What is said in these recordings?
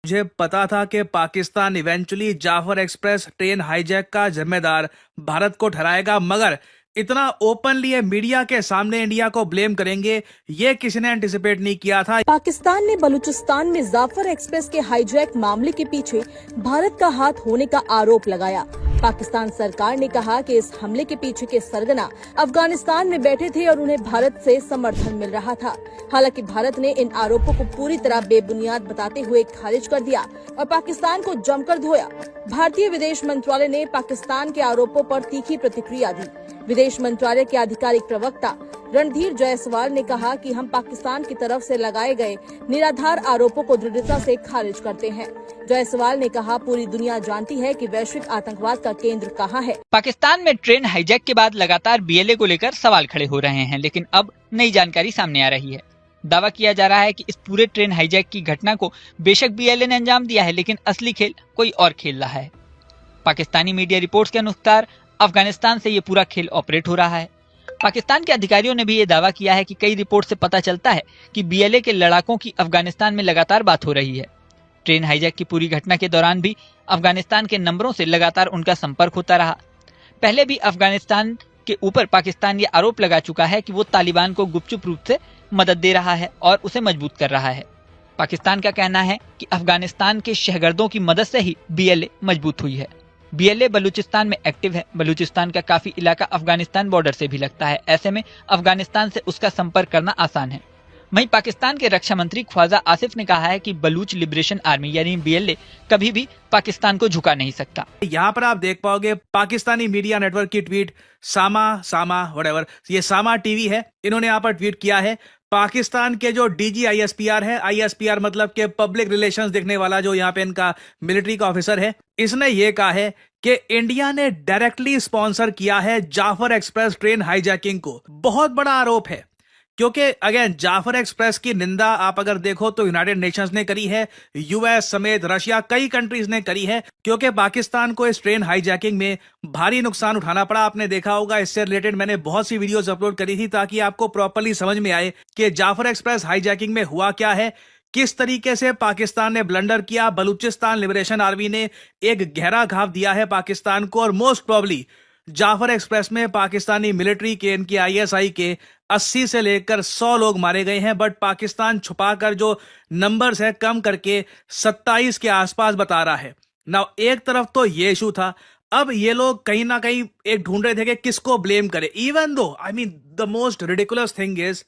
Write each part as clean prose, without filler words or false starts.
मुझे पता था कि Pakistan eventually Jaffar Express train hijack का जिम्मेदार भारत को ठहराएगा, मगर इतना ओपनली मीडिया के सामने इंडिया को ब्लेम करेंगे ये किसी ने एंटिसिपेट नहीं किया था। पाकिस्तान ने बलूचिस्तान में जाफर एक्सप्रेस के हाईजैक मामले के पीछे भारत का हाथ होने का आरोप लगाया। पाकिस्तान सरकार ने कहा कि इस हमले के पीछे के सरगना अफगानिस्तान में बैठे थे और उन्हें भारत से समर्थन मिल रहा था। हालांकि भारत ने इन आरोपों को पूरी तरह बेबुनियाद बताते हुए खारिज कर दिया और पाकिस्तान को जमकर धोया। भारतीय विदेश मंत्रालय ने पाकिस्तान के आरोपों पर तीखी प्रतिक्रिया दी। विदेश मंत्रालय के आधिकारिक प्रवक्ता रणधीर जायसवाल ने कहा कि हम पाकिस्तान की तरफ से लगाए गए निराधार आरोपों को दृढ़ता से खारिज करते हैं। जायसवाल ने कहा, पूरी दुनिया जानती है कि वैश्विक आतंकवाद का केंद्र कहां है। पाकिस्तान में ट्रेन हाईजैक के बाद लगातार बीएलए को लेकर सवाल खड़े हो रहे हैं, लेकिन अब नई जानकारी सामने आ रही है। दावा किया जा रहा है कि इस पूरे ट्रेन हाईजैक की घटना को बेशक बीएलए ने अंजाम दिया है, लेकिन असली खेल कोई और खेल रहा है। पाकिस्तानी मीडिया रिपोर्ट्स के अनुसार अफगानिस्तान से ये पूरा खेल ऑपरेट हो रहा है। पाकिस्तान के अधिकारियों ने भी ये दावा किया है कि कई रिपोर्ट से पता चलता है कि बीएलए के लड़ाकों की अफगानिस्तान में लगातार बात हो रही है। ट्रेन हाईजैक की पूरी घटना के दौरान भी अफगानिस्तान के नंबरों से लगातार उनका संपर्क होता रहा। पहले भी अफगानिस्तान के ऊपर पाकिस्तान ये आरोप लगा चुका है कि वो तालिबान को गुपचुप रूप से मदद दे रहा है और उसे मजबूत कर रहा है। पाकिस्तान का कहना है कि अफगानिस्तान के शहगर्दों की मदद से ही बीएलए मजबूत हुई है। बीएलए बलूचिस्तान में एक्टिव है। बलूचिस्तान का काफी इलाका अफगानिस्तान बॉर्डर से भी लगता है। ऐसे में अफगानिस्तान से उसका संपर्क करना आसान है। वहीं पाकिस्तान के रक्षा मंत्री ख्वाजा आसिफ ने कहा है कि बलूच लिबरेशन आर्मी यानी बीएलए कभी भी पाकिस्तान को झुका नहीं सकता। यहाँ पर आप देख पाओगे पाकिस्तानी मीडिया नेटवर्क की ट्वीट, सामा व्हाटएवर, ये सामा टीवी है, इन्होंने यहाँ पर ट्वीट किया है। पाकिस्तान के जो डीजी आईएसपीआर है, आईएसपीआर मतलब के पब्लिक रिलेशंस देखने वाला जो यहाँ पे इनका मिलिट्री का ऑफिसर है, इसने ये कहा है कि इंडिया ने डायरेक्टली स्पॉन्सर किया है जाफर एक्सप्रेस ट्रेन हाईजैकिंग को। बहुत बड़ा आरोप है, क्योंकि अगेन जाफर एक्सप्रेस की निंदा आप अगर देखो तो यूनाइटेड नेशंस ने करी है, यूएस समेत रशिया कई कंट्रीज ने करी है, क्योंकि पाकिस्तान को इस ट्रेन हाईजैकिंग में भारी नुकसान उठाना पड़ा। आपने देखा होगा, इससे रिलेटेड मैंने बहुत सी वीडियोस अपलोड करी थी ताकि आपको प्रॉपर्ली समझ में आए कि जाफर एक्सप्रेस हाईजैकिंग में हुआ क्या है, किस तरीके से पाकिस्तान ने ब्लंडर किया। बलूचिस्तान लिबरेशन आर्मी ने एक गहरा घाव दिया है पाकिस्तान को, और मोस्ट प्रॉब्ली जाफर एक्सप्रेस में पाकिस्तानी मिलिट्री के, इनकी आईएसआई के 80 से लेकर 100 लोग मारे गए हैं। बट पाकिस्तान छुपाकर जो नंबर्स है कम करके 27 के आसपास बता रहा है। नाउ एक तरफ तो ये इशू था, अब ये लोग कहीं ना कहीं एक ढूंढ रहे थे कि किसको ब्लेम करे। Even though the most ridiculous thing is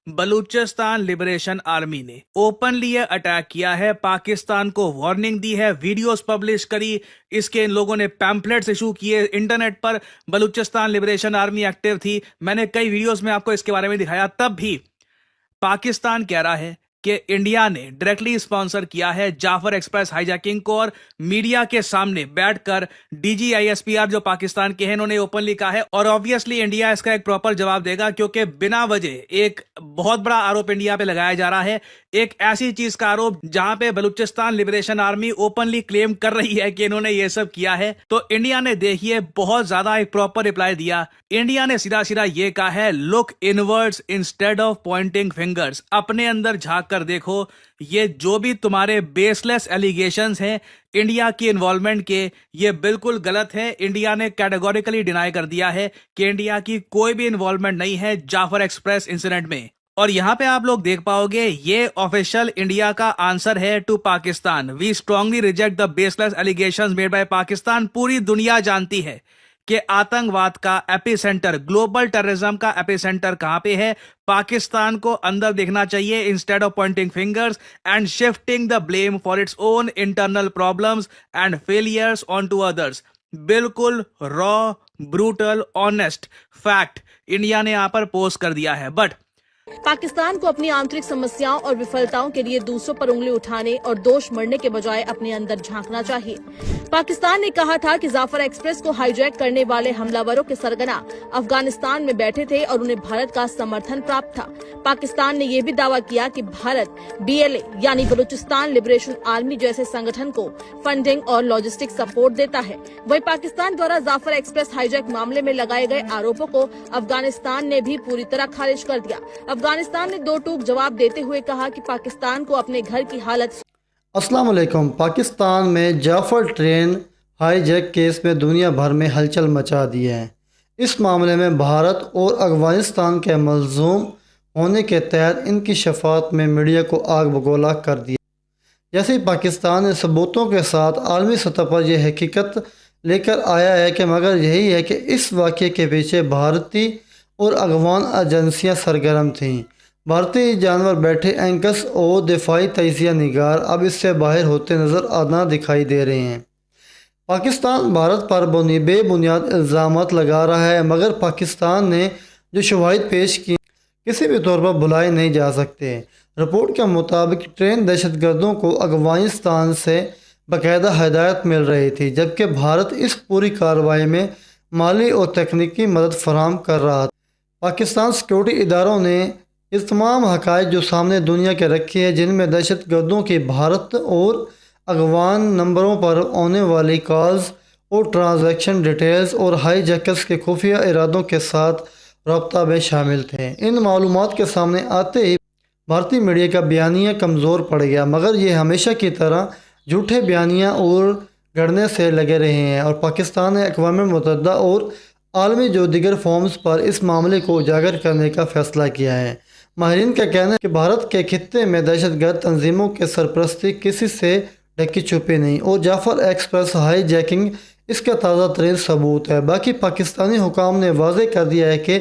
Balochistan liberation army ने ओपनली ये अटैक किया है, पाकिस्तान को वार्निंग दी है, वीडियोस पब्लिश करी, इसके इन लोगों ने पैम्पलेट्स इशू किए इंटरनेट पर। बलूचिस्तान लिबरेशन आर्मी एक्टिव थी, मैंने कई वीडियोस में आपको इसके बारे में दिखाया। तब भी पाकिस्तान कह रहा है कि इंडिया ने डायरेक्टली स्पॉन्सर किया है जाफर एक्सप्रेस हाईजैकिंग को, और मीडिया के सामने बैठकर डीजी आईएसपीआर जो पाकिस्तान के हैं इन्होंने ओपनली कहा है। और ऑब्वियसली इंडिया इसका एक प्रॉपर जवाब देगा, क्योंकि बिना वजह एक बहुत बड़ा आरोप इंडिया पे लगाया जा रहा है, एक ऐसी चीज का आरोप जहां पे Balochistan liberation army openly claim कर रही है कि इन्होंने ये सब किया है। तो इंडिया ने देखिए बहुत ज्यादा एक प्रॉपर रिप्लाई दिया। इंडिया ने सीधा सीधा ये कहा है, look inwards instead of pointing fingers. अपने अंदर झांक कर देखो, ये जो भी तुम्हारे बेसलेस एलिगेशंस हैं इंडिया की इन्वॉल्वमेंट के, ये बिल्कुल गलत है। इंडिया ने कैटेगोरिकली डिनाई कर दिया है कि इंडिया की कोई भी इन्वॉल्वमेंट नहीं है जाफर एक्सप्रेस इंसिडेंट में। और यहां पे आप लोग देख पाओगे ये ऑफिशियल इंडिया का आंसर है to Pakistan. We strongly reject the baseless allegations made by Pakistan. पूरी दुनिया जानती है कि आतंकवाद का एपिसेंटर, ग्लोबल टेररिज्म का एपिसेंटर कहां पे है। पाकिस्तान को अंदर देखना चाहिए instead of pointing fingers and shifting the blame for its own internal problems and failures on to others. बिल्कुल raw, brutal, honest fact India ने यहां पर पोस्ट कर दिया है। बट पाकिस्तान को अपनी आंतरिक समस्याओं और विफलताओं के लिए दूसरों पर उंगली उठाने और दोष मढ़ने के बजाय अपने अंदर झांकना चाहिए। पाकिस्तान ने कहा था कि जाफर एक्सप्रेस को हाईजैक करने वाले हमलावरों के सरगना अफगानिस्तान में बैठे थे और उन्हें भारत का समर्थन प्राप्त था। पाकिस्तान ने यह भी दावा किया कि भारत बीएलए यानी बलूचिस्तान लिबरेशन आर्मी जैसे संगठन को फंडिंग और लॉजिस्टिक सपोर्ट देता है। वहीं पाकिस्तान द्वारा जाफर एक्सप्रेस हाईजैक मामले में लगाए गए आरोपों को अफगानिस्तान ने भी पूरी तरह खारिज कर दिया। अफगानिस्तान ने दो टूक जवाब देते हुए कहा कि पाकिस्तान को अपने घर की हालत अस्सलाम वालेकुम। पाकिस्तान में जाफर ट्रेन हाईजैक केस में दुनिया भर में हलचल मचा दी है। इस मामले में भारत और अफगानिस्तान के मलजूम होने के तहत इनकी शफात में मीडिया को आग बगोला कर दिया। जैसे ही पाकिस्तान ने सबूतों के साथ आलमी सतह पर यह हकीकत लेकर आया है कि मगर यही है कि इस वाक़े के पीछे भारतीय और अफगान एजेंसियाँ सरगर्म थीं। भारतीय जानवर बैठे एंकस और दिफाई तजिया निगार अब इससे बाहर होते नज़र आना दिखाई दे रहे हैं। पाकिस्तान भारत पर बेबुनियाद इल्ज़ामात लगा रहा है, मगर पाकिस्तान ने जो शवाहिद पेश किए किसी भी तौर पर भुलाए नहीं जा सकते। रिपोर्ट के मुताबिक ट्रेन दहशतगर्दों को अफगानिस्तान से बाकायदा हिदायत मिल रही थी, जबकि भारत इस पूरी कार्रवाई में माली और तकनीकी मदद फराहम कर रहा था। पाकिस्तान सिक्योरिटी इदारों ने इस तमाम हक़ाइक़ जो सामने दुनिया के रखे हैं, जिनमें दहशतगर्दों की भारत और अफगान नंबरों पर आने वाली कॉल्स और ट्रांजैक्शन डिटेल्स और हाई जैकर्स के खुफिया इरादों के साथ रब्ता में शामिल थे। इन मालूमात के सामने आते ही भारतीय मीडिया का बयानिया कमज़ोर पड़ गया, मगर ये हमेशा की तरह झूठे बयानिया और गढ़ने से लगे रहे हैं और पाकिस्तान ने अक़वाम मुत्तहिदा और आलमी जो दीगर फॉर्म्स पर इस मामले को उजागर करने का फ़ैसला किया है। माहिरीन का कहना है कि भारत के खित्ते में दहशतगर्द तंजीमों के सरपरस्ती किसी से ढकी छुपी नहीं और जाफर एक्सप्रेस हाई जैकिंग इसका ताज़ा तरीन सबूत है। बाकी पाकिस्तानी हुकाम ने वाज़े कर दिया है कि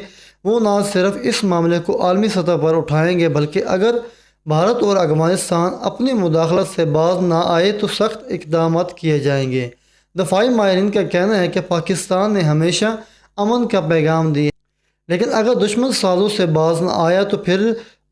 वो न सिर्फ इस मामले को आलमी सतह पर उठाएंगे, बल्कि अगर भारत और अफगानिस्तान अपनी मुदाखलत से बाज ना आए तो सख्त इक़दाम किए जाएंगे। दफाई माहिरीन का कहना है कि पाकिस्तान ने हमेशा अमन का पैगाम दिया, लेकिन अगर दुश्मन साजों से बाज न आया तो फिर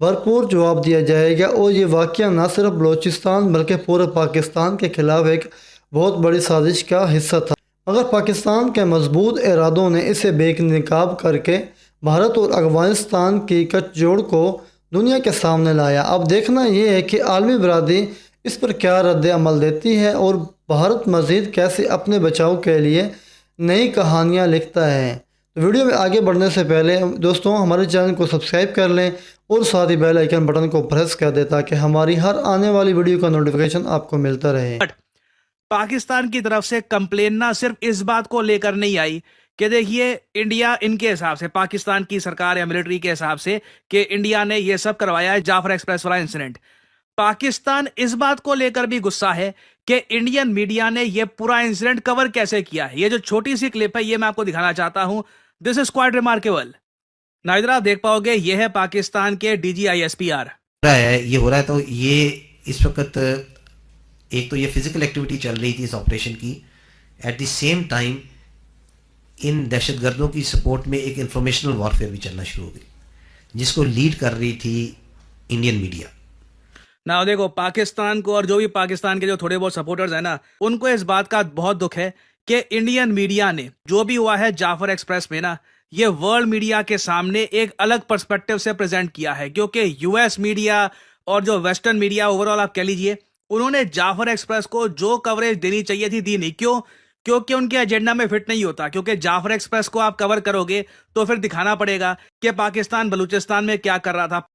भरपूर जवाब दिया जाएगा। और ये वाक़या न सिर्फ बलूचिस्तान बल्कि पूरे पाकिस्तान के ख़िलाफ़ एक बहुत बड़ी साजिश का हिस्सा था, मगर पाकिस्तान के मजबूत इरादों ने इसे बेनकाब करके भारत और अफगानिस्तान की गठजोड़ को दुनिया के सामने लाया। अब देखना यह है कि आलमी बरादरी इस पर क्या रद्द अमल देती है और भारत मज़ीद कैसे अपने बचाव के लिए नई कहानियाँ लिखता है। तो वीडियो में आगे बढ़ने से पहले दोस्तों हमारे चैनल को सब्सक्राइब कर लें और साथ ही बेल आइकन बटन को प्रेस कर दें ताकि हमारी हर आने वाली वीडियो का नोटिफिकेशन आपको मिलता रहे। पाकिस्तान की तरफ से कंप्लेन ना सिर्फ इस बात को लेकर नहीं आई कि देखिए इंडिया इनके हिसाब से, पाकिस्तान की सरकार या मिलिट्री के हिसाब से कि इंडिया ने ये सब करवाया है जाफर एक्सप्रेस वाला इंसिडेंट। पाकिस्तान इस बात को लेकर भी गुस्सा है कि इंडियन मीडिया ने ये पूरा इंसिडेंट कवर कैसे किया है। ये जो छोटी सी क्लिप है ये मैं आपको दिखाना चाहता हूं। This is quite remarkable. ना इधर आप देख पाओगे, ये है पाकिस्तान के DGISPR ये हो रहा है। तो ये इस वक्त एक तो ये फिजिकल एक्टिविटी चल रही थी इस ऑपरेशन की, एट द सेम टाइम इन दहशतगर्दों की सपोर्ट में एक इंफॉर्मेशनल वॉरफेयर भी चलना शुरू हो गई, जिसको लीड कर रही थी इंडियन मीडिया। ना देखो, पाकिस्तान को और जो भी पाकिस्तान के जो थोड़े बहुत सपोर्टर्स हैं ना, उनको इस बात का बहुत दुख है कि इंडियन मीडिया ने जो भी हुआ है जाफर एक्सप्रेस में ना, ये वर्ल्ड मीडिया के सामने एक अलग पर्सपेक्टिव से प्रेजेंट किया है। क्योंकि US मीडिया और जो वेस्टर्न मीडिया ओवरऑल आप कह लीजिए, उन्होंने जाफर एक्सप्रेस को जो कवरेज देनी चाहिए थी दी नहीं। क्यों? क्योंकि उनके एजेंडा में फिट नहीं होता। क्योंकि जाफर एक्सप्रेस को आप कवर करोगे तो फिर दिखाना पड़ेगा कि पाकिस्तान बलूचिस्तान में क्या कर रहा था,